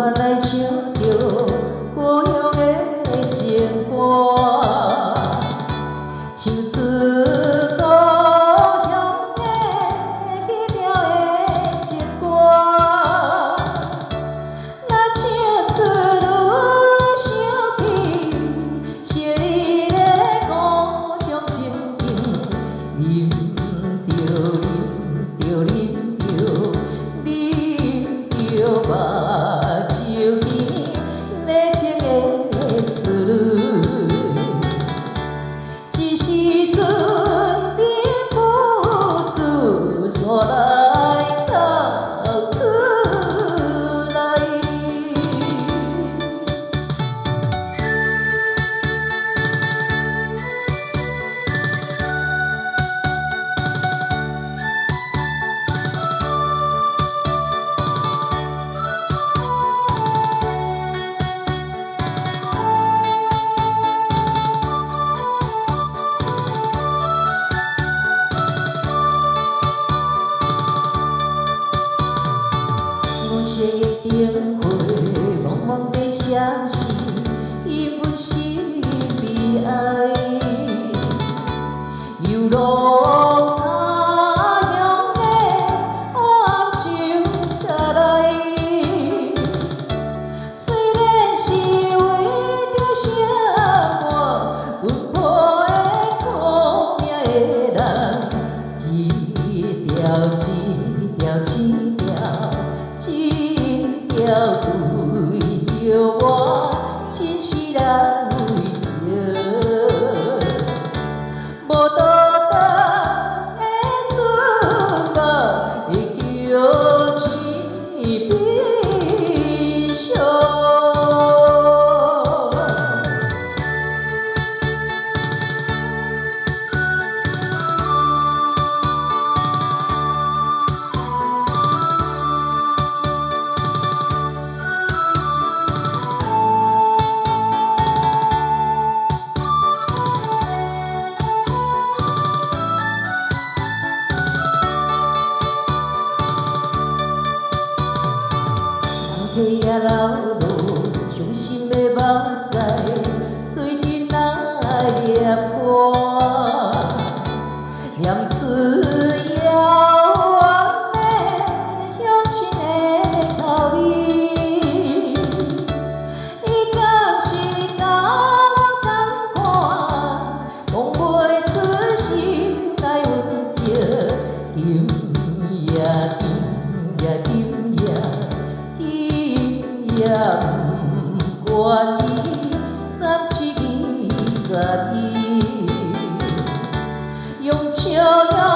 我来唱着故乡的情歌，唱出故乡的彼条的情歌，若唱出愈想起昔日的故乡情景，饮着目睭边热情的思绪，一时阵忍不住煞来哭出来。雪灯花，茫茫地闪烁，伊阮心悲哀。流落他乡的黑暗中倒来，虽然是为着生活奔波的苦命的人，一条一条一条。对着我真实来情，无道德的思望会叫情悲伤。岁仔流落，伤心的目屎，随阵来念歌，念出遥远的乡亲的口语。伊敢是甲我同款，讲袂出心内温情，金呀金呀金呀。也不管伊37、22，用笑容。